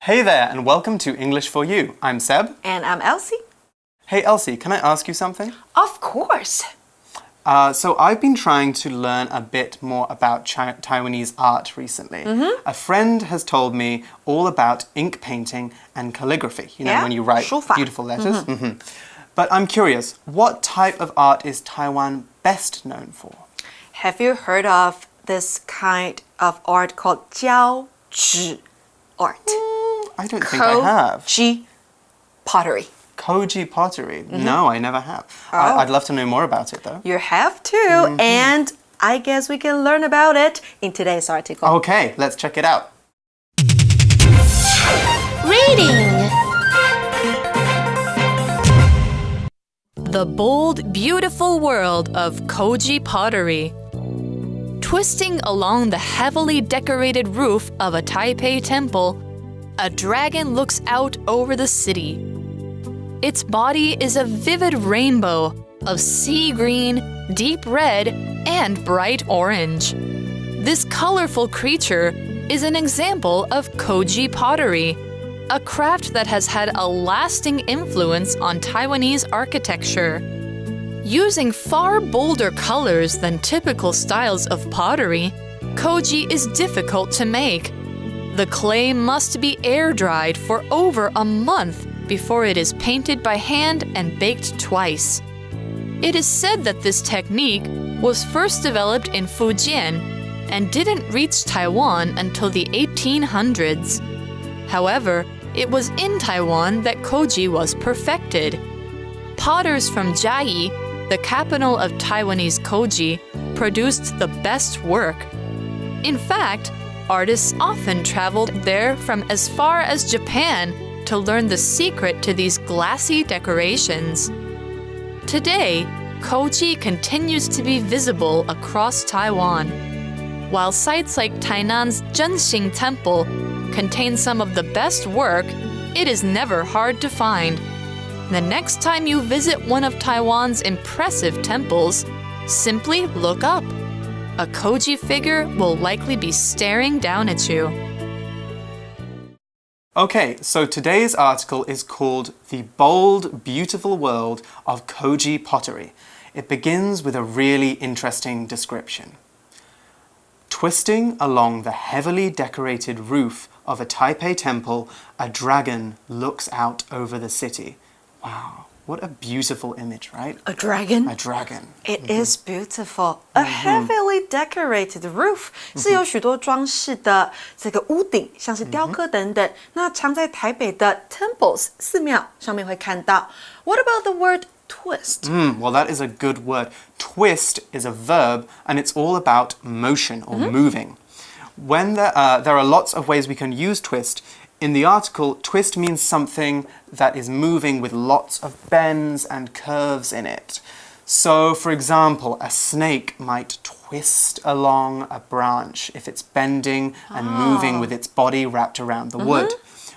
Hey there, and welcome to English for You. I'm Seb. And I'm Elsie. Hey Elsie, can I ask you something? Of course. So I've been trying to learn a bit more about Taiwanese art recently. A friend has told me all about ink painting and calligraphy. You know, when you write beautiful letters. But I'm curious, what type of art is Taiwan best known for? Have you heard of this kind of art called 交趾 art? I don't think I have. Koji pottery. Koji pottery? No, I never have. I'd love to know more about it though. You have to, and I guess we can learn about it in today's article. Okay, let's check it out. Reading. The bold, beautiful world of Koji pottery. Twisting along the heavily decorated roof of a Taipei temple, a dragon looks out over the city. Its body is a vivid rainbow of sea green, deep red, and bright orange. This colorful creature is an example of Koji pottery, a craft that has had a lasting influence on Taiwanese architecture. Using far bolder colors than typical styles of pottery, Koji is difficult to make. The clay must be air-dried for over a month before it is painted by hand and baked twice. It is said that this technique was first developed in Fujian and didn't reach Taiwan until the 1800s. However, it was in Taiwan that Koji was perfected. Potters from Jiayi, the capital of Taiwanese Koji, produced the best work. In fact, artists often traveled there from as far as Japan to learn the secret to these glassy decorations. Today, Koji continues to be visible across Taiwan. While sites like Tainan's Zhenxing Temple contain some of the best work, it is never hard to find. The next time you visit one of Taiwan's impressive temples, simply look up. A Koji figure will likely be staring down at you. Okay, so today's article is called The Bold, Beautiful World of Koji Pottery. It begins with a really interesting description. Twisting along the heavily decorated roof of a Taipei temple, a dragon looks out over the city. Wow, what a beautiful image, right? A dragon? A dragon. It is beautiful. A heavily decorated roof 是有许多装饰的这个屋顶，像是雕刻等等。那常在台北的 temples 寺庙上面会看到。What about the word twist? Well, that is a good word. Twist is a verb, and it's all about motion or moving. When there are lots of ways we can use twist. In the article, twist means something that is moving with lots of bends and curves in it. So, for example, a snake might twist along a branch if it's bending and moving with its body wrapped around the wood.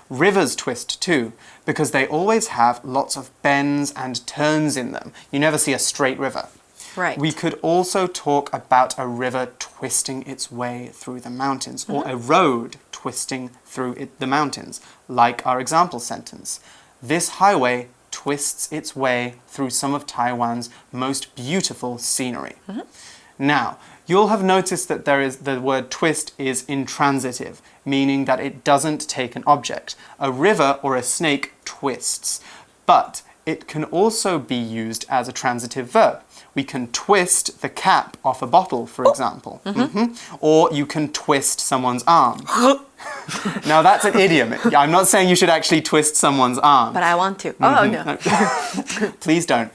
Rivers twist too, because they always have lots of bends and turns in them. You never see a straight river. Right. We could also talk about a river twisting its way through the mountains, or a road twisting through the mountains, like our example sentence. This highway twists its way through some of Taiwan's most beautiful scenery. Now, you'll have noticed that the word twist is intransitive, meaning that it doesn't take an object. A river or a snake twists, but it can also be used as a transitive verb. We can twist the cap off a bottle, for example. Or you can twist someone's arm. Now, that's an idiom. I'm not saying you should actually twist someone's arm. But I want to. Oh, no. Please don't.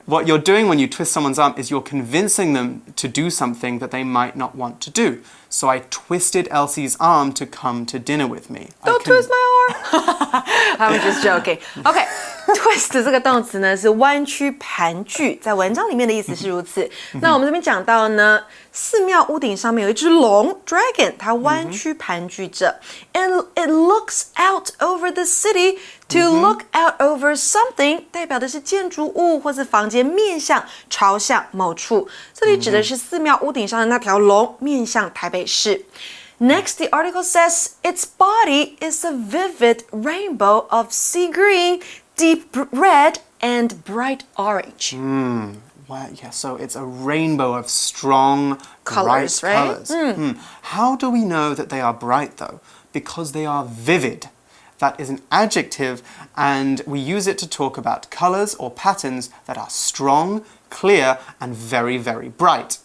What you're doing when you twist someone's arm is you're convincing them to do something that they might not want to do. So I twisted Elsie's arm to come to dinner with me. Don't twist my arm. I'm just joking. Okay. Twist 这个动词呢是弯曲盘踞，在文章里面的意思是如此。那我们这边讲到呢，寺庙屋顶上面有一只龙 dragon， 它弯曲盘踞着 ，and it looks out over the city to look out over something， 代表的是建筑物或是房间面向朝向某处。这里指的是寺庙屋顶上的那条龙面向台北市。Next, the article says its body is a vivid rainbow of sea green, deep red, and bright orange. Well, yeah, so it's a rainbow of strong, Colors, bright right? colors. How do we know that they are bright, though? Because they are vivid. That is an adjective, and we use it to talk about colors or patterns that are strong, clear, and very, very bright.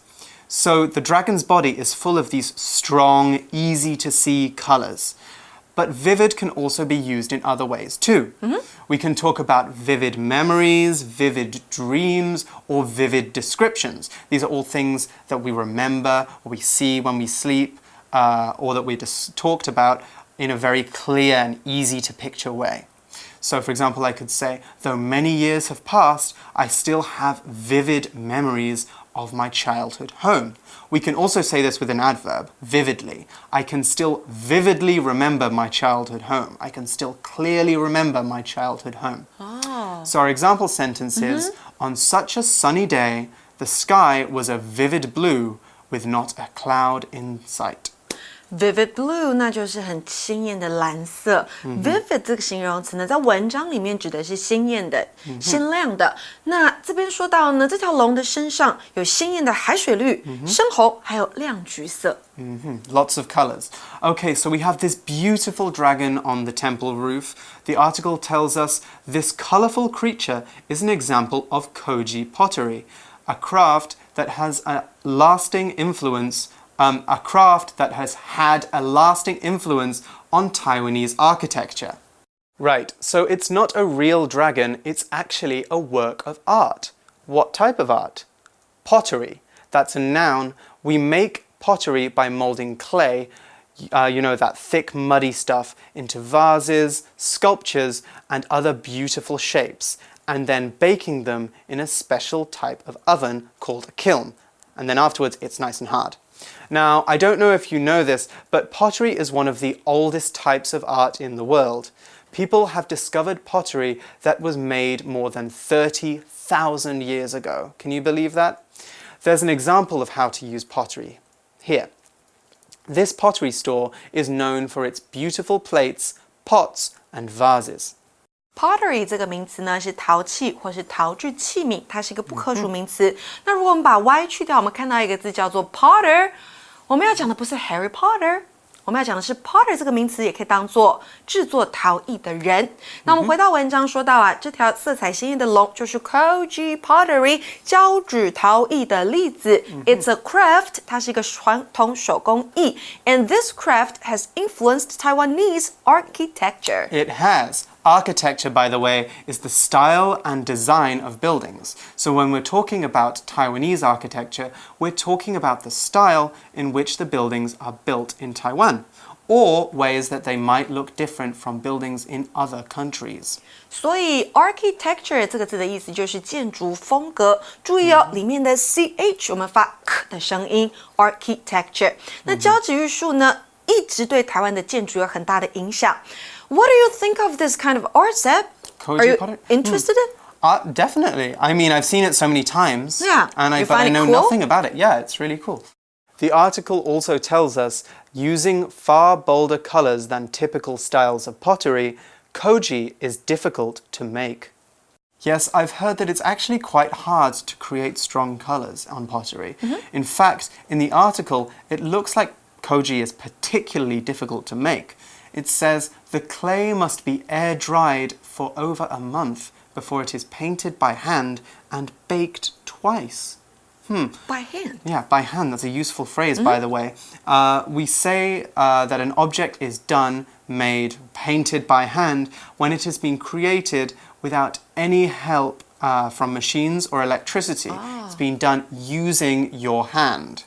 So the dragon's body is full of these strong, easy-to-see colors. But vivid can also be used in other ways too. We can talk about vivid memories, vivid dreams, or vivid descriptions. These are all things that we remember or we see when we sleep, or that we just talked about in a very clear and easy to picture way. So for example, I could say, though many years have passed, I still have vivid memories of my childhood home. We can also say this with an adverb, vividly. I can still vividly remember my childhood home. I can still clearly remember my childhood home. So our example sentence is, on such a sunny day, the sky was a vivid blue with not a cloud in sight. Vivid blue 那就是很鲜艳的蓝色。Vivid 这个形容词呢，在文章里面指的是鲜艳的、鲜亮的。那这边说到呢，这条龙的身上有鲜艳的海水绿、深红，还有亮橘色。Lots of colors. Okay, so we have this beautiful dragon on the temple roof. The article tells us this colorful creature is an example of koji pottery, a craft that has a lasting influence on Taiwanese architecture. Right, so it's not a real dragon, it's actually a work of art. What type of art? Pottery. That's a noun. We make pottery by molding clay, you know, that thick, muddy stuff, into vases, sculptures, and other beautiful shapes, and then baking them in a special type of oven called a kiln. And then afterwards, it's nice and hard. Now, I don't know if you know this, but pottery is one of the oldest types of art in the world. People have discovered pottery that was made more than 30,000 years ago. Can you believe that? There's an example of how to use pottery. Here. This pottery store is known for its beautiful plates, pots, and vases. Pottery 这个名词呢是陶器或是陶制器皿，它是一个不可数名词。那如果我们把 y 去掉，我们看到一个字叫做 Potter。我们要讲的不是 Harry Potter， 我们要讲的是 Potter 这个名词也可以当做制作陶艺的人。那我们回到文章说到啊，这条色彩鲜艳的龙就是 Koji Pottery 交趾陶艺的例子。It's a craft， 它是一个传统手工艺 ，and this craft has influenced Taiwanese architecture. It has. Architecture, by the way, is the style and design of buildings. So when we're talking about Taiwanese architecture, we're talking about the style in which the buildings are built in Taiwan, or ways that they might look different from buildings in other countries. 所以 architecture 这个字的意思就是建筑风格。注意哦，里面的 ch 我们发 k 的声音 architecture。那交趾玉树呢，一直对台湾的建筑有很大的影响。What do you think of this kind of art, Seb? Are you interested in? Definitely. I mean, I've seen it so many times. Yeah. But I know nothing about it. Yeah, it's really cool. The article also tells us using far bolder colors than typical styles of pottery, koji is difficult to make. Yes, I've heard that it's actually quite hard to create strong colors on pottery. In fact, in the article, it looks like koji is particularly difficult to make. It says the clay must be air-dried for over a month before it is painted by hand and baked twice. By hand? Yeah, by hand. That's a useful phrase, by the way. We say that an object is done, made, painted by hand when it has been created without any help from machines or electricity. It's been done using your hand.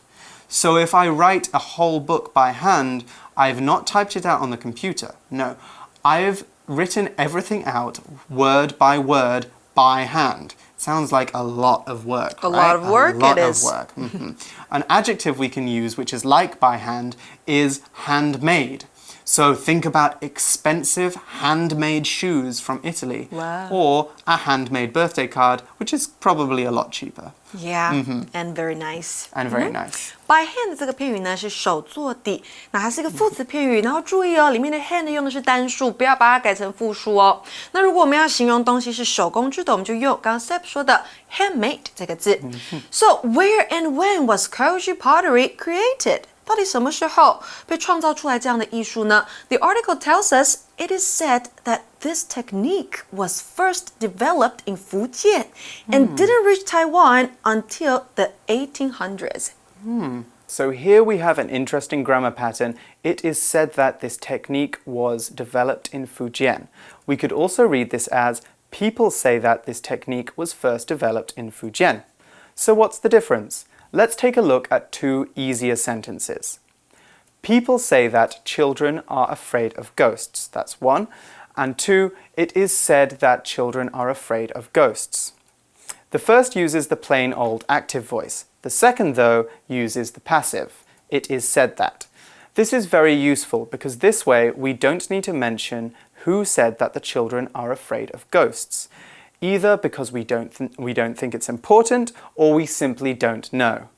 So if I write a whole book by hand, I've not typed it out on the computer. No, I've written everything out word by word by hand. Sounds like a lot of work, right? Lot of work, a lot it of is. work. An adjective we can use, which is like by hand, is handmade. So think about expensive handmade shoes from Italy. Wow. Or a handmade birthday card, which is probably a lot cheaper. Yeah, and very nice. And very nice. By hand 这个片语呢是手做的，那它是一个副词片语，然后注意哦，里面的 hand 用的是单数，不要把它改成复数哦。那如果我们要形容东西是手工制的，我们就用刚刚 Seb 说的 handmade 这个字。So where and when was Koji pottery created? 到底什么时候被创造出来这样的艺术呢？ The article tells us it is said that this technique was first developed in Fujian and didn't reach Taiwan until the 1800s. So here we have an interesting grammar pattern. It is said that this technique was developed in Fujian. We could also read this as people say that this technique was first developed in Fujian. So what's the difference? Let's take a look at two easier sentences. People say that children are afraid of ghosts. That's one. And two, it is said that children are afraid of ghosts. The first uses the plain old active voice. The second, though, uses the passive. It is said that. This is very useful because this way we don't need to mention who said that the children are afraid of ghosts, either because we don't think it's important or we simply don't know.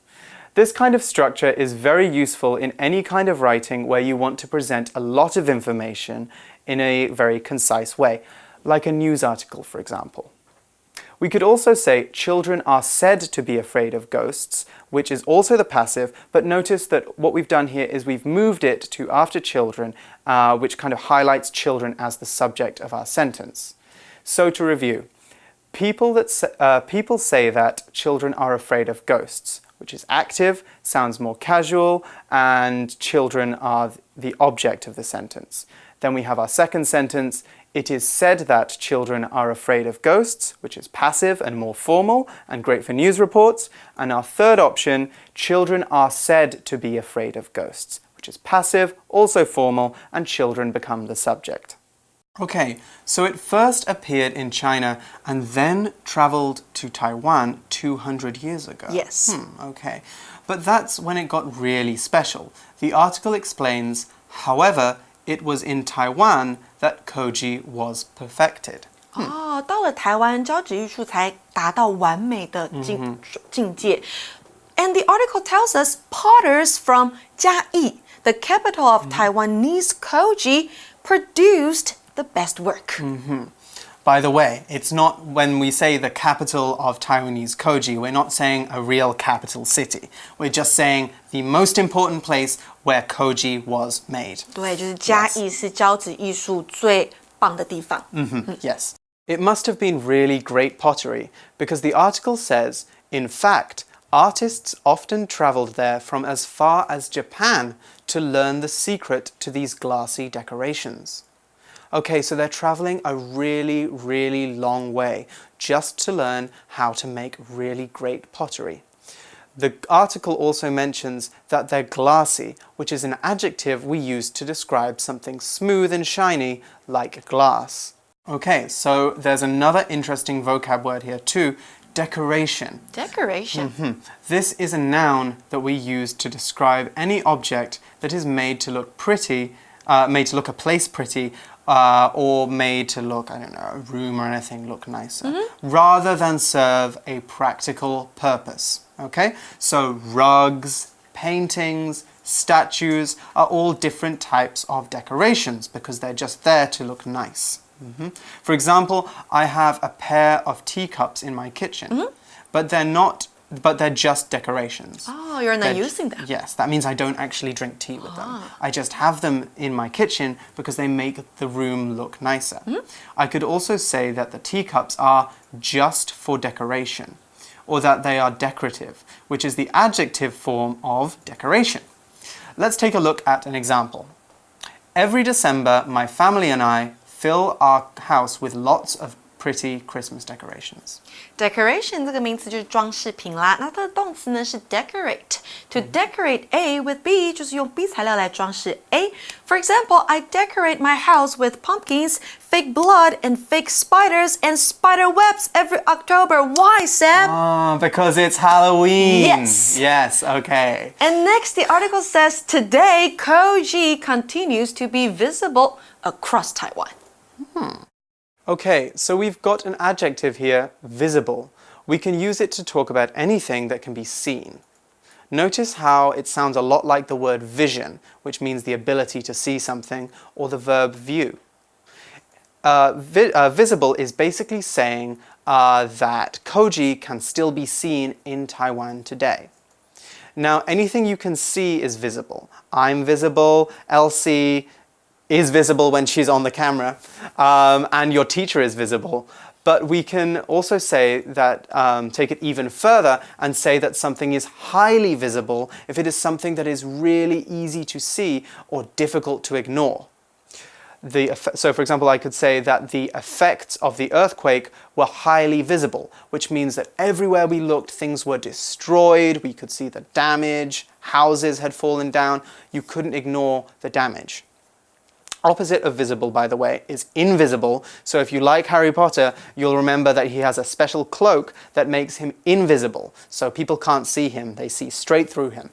This kind of structure is very useful in any kind of writing where you want to present a lot of information in a very concise way, like a news article, for example. We could also say children are said to be afraid of ghosts, which is also the passive, but notice that what we've done here is we've moved it to after children, which kind of highlights children as the subject of our sentence. So to review, people say that children are afraid of ghosts, which is active, sounds more casual, and children are the object of the sentence. Then we have our second sentence, it is said that children are afraid of ghosts, which is passive and more formal and great for news reports. And our third option, children are said to be afraid of ghosts, which is passive, also formal, and children become the subject. Okay, so it first appeared in China and then traveled to Taiwan 200 years ago. Yes. Okay, but that's when it got really special. The article explains, however, it was in Taiwan that Koji was perfected. 到了台湾，交趾艺术才达到完美的境界。And the article tells us potters from 嘉义, the capital of Taiwanese Koji, produced the best work. By the way, it's not when we say the capital of Taiwanese Koji, we're not saying a real capital city. We're just saying the most important place where Koji was made. 对，就是嘉义是交趾艺术最棒的地方。Yes. It must have been really great pottery because the article says, in fact, artists often traveled there from as far as Japan to learn the secret to these glassy decorations. Okay, so they're traveling a really, really long way just to learn how to make really great pottery. The article also mentions that they're glassy, which is an adjective we use to describe something smooth and shiny like glass. Okay, so there's another interesting vocab word here too, decoration. Decoration. This is a noun that we use to describe any object that is made to look pretty, made to look a place pretty, or made to look, I don't know, a room or anything look nicer, rather than serve a practical purpose. Okay? So rugs, paintings, statues are all different types of decorations because they're just there to look nice. For example, I have a pair of teacups in my kitchen, but they're just decorations. Oh, you're not using them. Yes, that means I don't actually drink tea with them. I just have them in my kitchen because they make the room look nicer. I could also say that the teacups are just for decoration, or that they are decorative, which is the adjective form of decoration. Let's take a look at an example. Every December, my family and I fill our house with lots of pretty Christmas decorations. Decoration 这个名词就是装饰品啦，那它的动词呢是 decorate. To decorate A with B 就是用 B 材料来装饰 A. For example, I decorate my house with pumpkins, fake blood, and fake spiders and spider webs every October. Why, Sam? Because it's Halloween. Yes. Yes, okay. And next, the article says, today, Koji continues to be visible across Taiwan. Okay, so we've got an adjective here, visible. We can use it to talk about anything that can be seen. Notice how it sounds a lot like the word vision, which means the ability to see something, or the verb view. Visible is basically saying that Koji can still be seen in Taiwan today. Now, anything you can see is visible. I'm visible, Elsie is visible when she's on the camera, and your teacher is visible. But we can also say that, take it even further and say that something is highly visible if it is something that is really easy to see or difficult to ignore. So, for example, I could say that the effects of the earthquake were highly visible, which means that everywhere we looked, things were destroyed. We could see the damage, houses had fallen down. You couldn't ignore the damage. Opposite of visible, by the way, is invisible. So if you like Harry Potter, you'll remember that he has a special cloak that makes him invisible. So people can't see him, they see straight through him.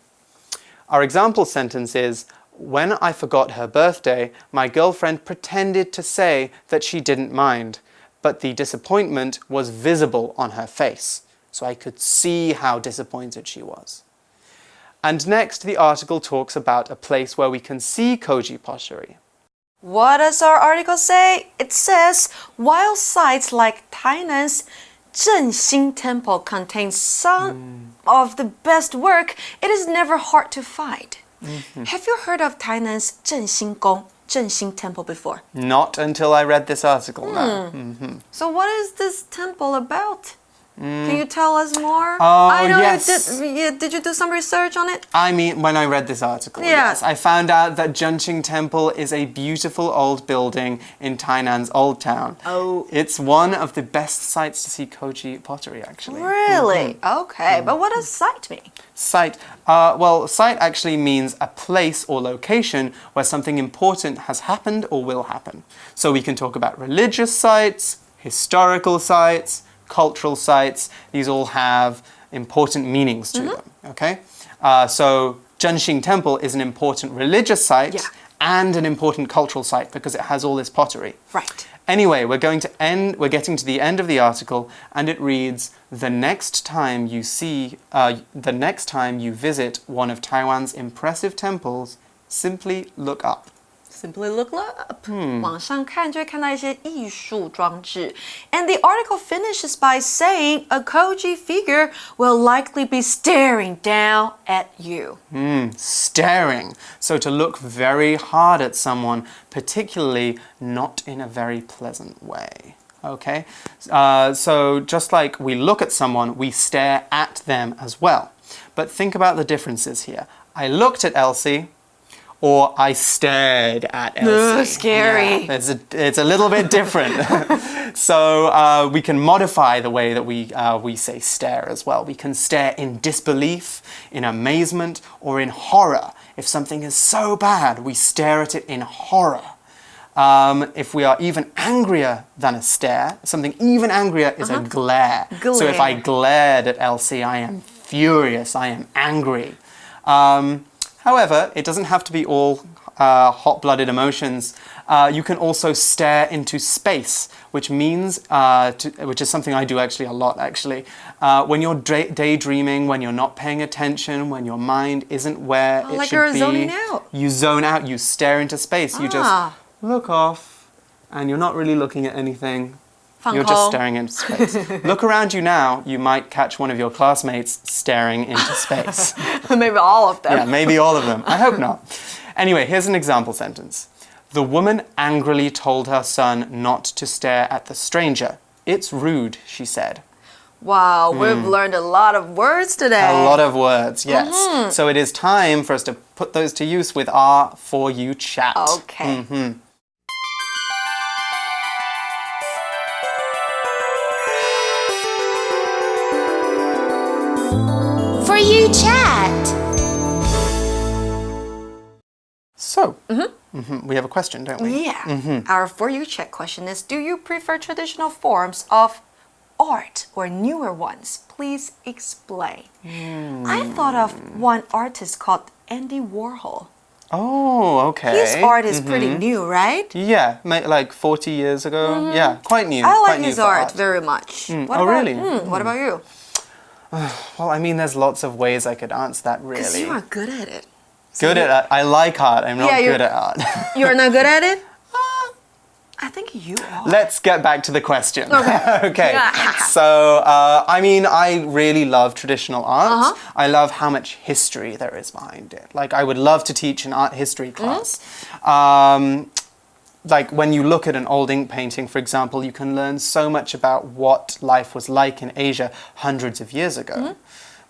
Our example sentence is, when I forgot her birthday, my girlfriend pretended to say that she didn't mind, but the disappointment was visible on her face. So I could see how disappointed she was. And next, the article talks about a place where we can see Koji pottery. What does our article say? It says, while sites like Tainan's Zhenxing Temple contain some of the best work, it is never hard to find. Have you heard of Tainan's Zhenxing Temple before? Not until I read this article, no. So what is this temple about? Can you tell us more? Oh, I know yes. Did you do some research on it? I mean, when I read this article, yes, I found out that Zhenxing Temple is a beautiful old building in Tainan's Old Town. Oh. It's one of the best sites to see Koji pottery, actually. Really? Okay, but what does site mean? Site. Well, site actually means a place or location where something important has happened or will happen. So we can talk about religious sites, historical sites, cultural sites. These all have important meanings to them, okay? So Zhenxing Temple is an important religious site and an important cultural site because it has all this pottery. Right. Anyway, we're getting to the end of the article, and it reads, the next time you visit one of Taiwan's impressive temples, simply look up. Simply look up. 往上看就会看到一些艺术装置. And the article finishes by saying a Koji figure will likely be staring down at you. Staring. So to look very hard at someone, particularly not in a very pleasant way. Okay? So just like we look at someone, we stare at them as well. But think about the differences here. I looked at Elsie, or I stared at Elsie. Scary. Yeah, it's a little bit different. So we can modify the way that we say stare as well. We can stare in disbelief, in amazement, or in horror. If something is so bad, we stare at it in horror. If we are even angrier than a stare, something even angrier is a glare. So if I glared at Elsie, I am furious, I am angry. However, it doesn't have to be all hot-blooded emotions. You can also stare into space, which means, which is something I do actually a lot, actually. When you're daydreaming, when you're not paying attention, when your mind isn't where it like should you're be. zoning out. You zone out, you stare into space. You just look off, and you're not really looking at anything. You're just staring into space. Look around you now, you might catch one of your classmates staring into space. Maybe all of them. Yeah, maybe all of them. I hope not. Anyway, here's an example sentence. The woman angrily told her son not to stare at the stranger. It's rude, she said. Wow, we've learned a lot of words today. A lot of words, yes. So it is time for us to put those to use with our For You chat. you chat. So, we have a question, don't we? Yeah. Our For You Chat question is, do you prefer traditional forms of art or newer ones? Please explain. I thought of one artist called Andy Warhol. Oh, okay. His art is pretty new, right? Yeah, like 40 years ago. Yeah, quite new. I quite like new his for art very much. Really? What about you? Well, I mean, there's lots of ways I could answer that, really. Because you are good at it. Good at art. I like art. I'm not good at art. You're not good at it? I think you are. Let's get back to the question. Okay. Okay. So, I mean, I really love traditional art. I love how much history there is behind it. Like, I would love to teach an art history class. Like, when you look at an old ink painting, for example, you can learn so much about what life was like in Asia hundreds of years ago.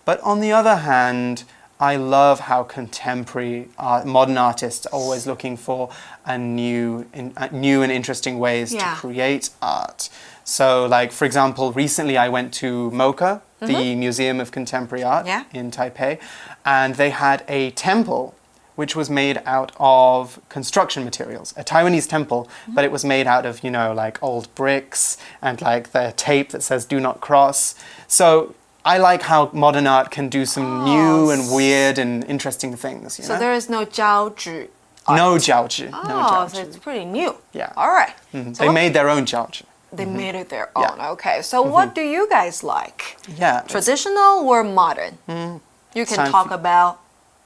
But on the other hand, I love how contemporary modern artists are always looking for new and interesting ways to create art. So, like, for example, recently I went to MoCA, the Museum of Contemporary Art in Taipei, and they had a temple which was made out of construction materials, a Taiwanese temple, but it was made out of, like old bricks and like the tape that says "Do not cross." So I like how modern art can do some new and weird and interesting things. So there is no 交趾 art. No 交趾. Oh, so it's pretty new. Yeah. All right. So they made their own 交趾. They made it their own. Okay. So what do you guys like? Yeah. Traditional or modern? You can talk about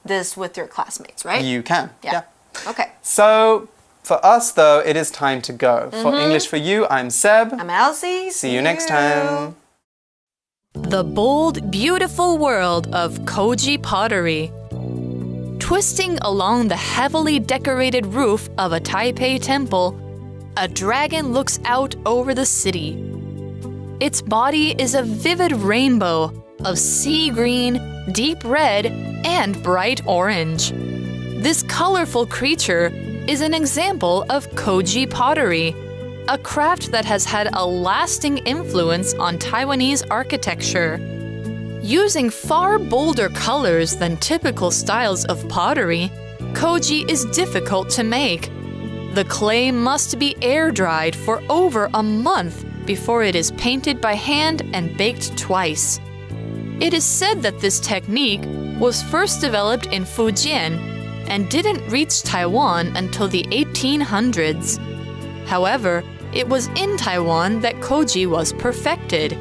this with your classmates, right? You can. Yeah. Okay. So for us, though, it is time to go. For English for You, I'm Seb. I'm Elsie. See you next time. The bold, beautiful world of Koji pottery. Twisting along the heavily decorated roof of a Taipei temple, a dragon looks out over the city. Its body is a vivid rainbow of sea green, deep red, and bright orange. This colorful creature is an example of Koji pottery, a craft that has had a lasting influence on Taiwanese architecture. Using far bolder colors than typical styles of pottery, Koji is difficult to make. The clay must be air-dried for over a month before it is painted by hand and baked twice. It is said that this technique was first developed in Fujian and didn't reach Taiwan until the 1800s. However, it was in Taiwan that Koji was perfected.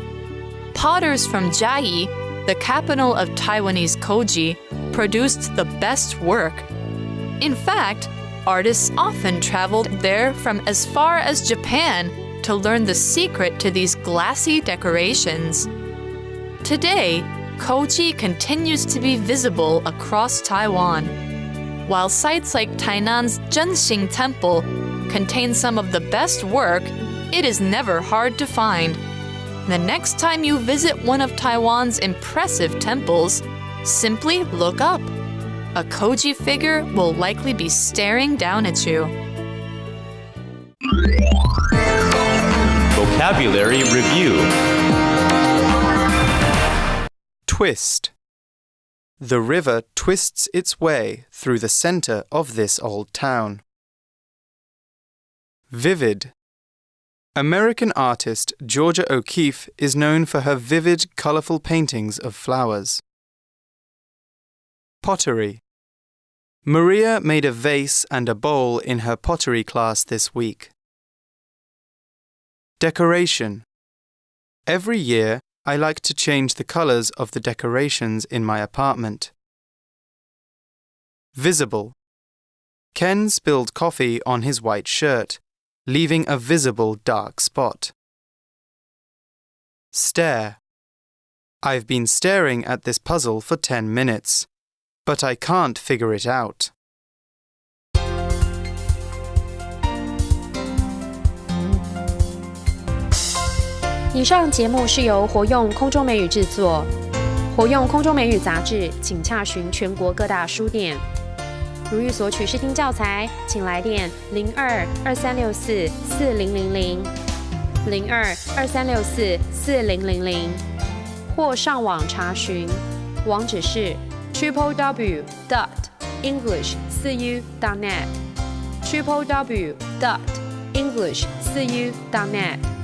Potters from Jiayi, the capital of Taiwanese Koji, produced the best work. In fact, artists often traveled there from as far as Japan to learn the secret to these glassy decorations. Today, Koji continues to be visible across Taiwan. While sites like Tainan's Zhenxing Temple contain some of the best work, it is never hard to find. The next time you visit one of Taiwan's impressive temples, simply look up. A Koji figure will likely be staring down at you. Vocabulary Review. Twist. The river twists its way through the center of this old town. Vivid. American artist Georgia O'Keeffe is known for her vivid, colorful paintings of flowers. Pottery. Maria made a vase and a bowl in her pottery class this week. Decoration. Every year, I like to change the colors of the decorations in my apartment. Visible. Ken spilled coffee on his white shirt, leaving a visible dark spot. Stare. I've been staring at this puzzle for 10 minutes, but I can't figure it out. 以上节目是由活用空中美语制作，活用空中美语杂志，请洽询全国各大书店。如欲索取试听教材，请来电02-2364-4000 02-2364-4000，或上网查询网址是 www.english4u.net www.english4u.net